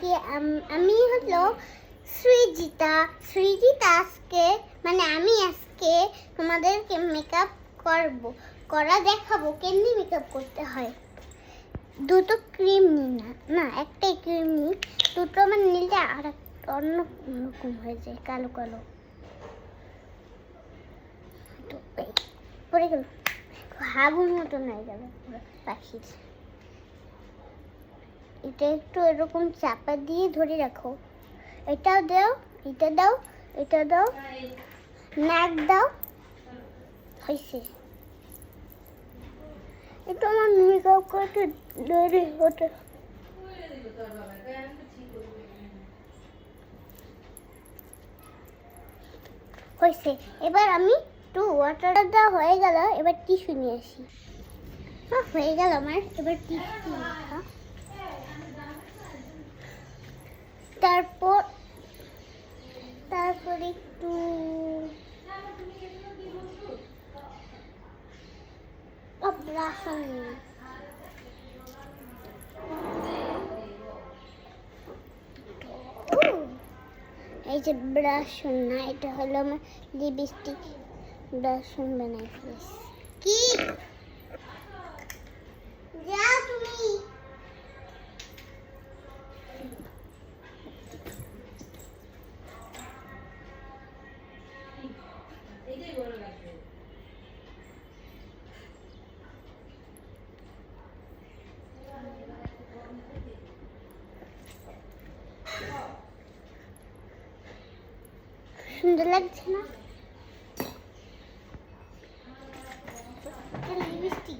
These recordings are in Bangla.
কি আমি হলো সৃজিতা আজকে মানে আমি আজকে তোমাদেরকে মেকআপ করা দেখাবো কেমনি মেকআপ করতে হয়। দুটো ক্রিম নিই না একটাই ক্রিম নিই, দুটো মানে নিলে আর অন্য রকম হয়ে যায়, কালো কালো পড়ে গেল, হাবুর মতন হয়ে গেল পুরো পাখির। এটা একটু এরকম চাপা দিয়ে ধরে রাখো, এটা দাও, এটা দাও, এটা দাও, নাক দাও, হয়েছে। এটা আমার মেকআপ করতে দেরি হতে হয়েছে। এবার আমি একটু ওয়াটার দেওয়া হয়ে গেল, এবার টিস্যু নিয়ে আসি। হয়ে গেল আমার, এবার টিস্যু রাখা। তারপর একটু ব্রাশ নিই। এই যে ব্রাশ না, এটা হলো আমার লিপস্টিক ব্রাশ বানাই ফেলেছি। কি যাও তুমি, সুন্দর লাগছে না লিপস্টিক?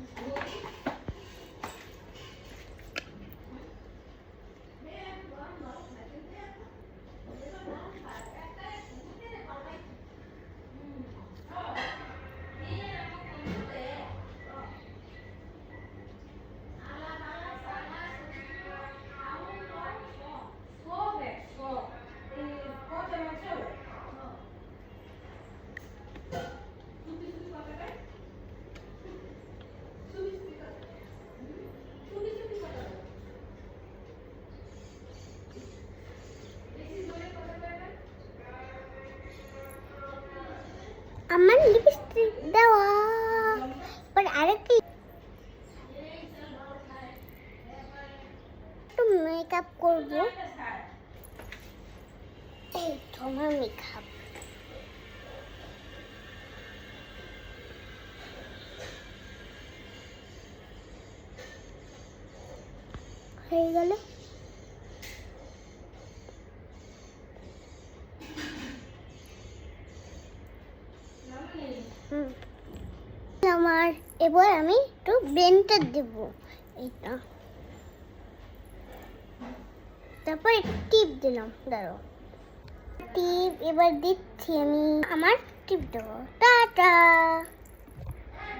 আমার লিপস্টিক দেওয়া, পর আরেকটি একটু মেকআপ করবো। এই তোমার মেকআপ হয়ে গেল। আমার এবার আমি একটু ব্লেন্ডার দেব, এইটা তারপর টিপ দিলাম, দাঁড়াও টিপ এবার দিচ্ছি আমি, আমার টিপ দেবো। টাটা।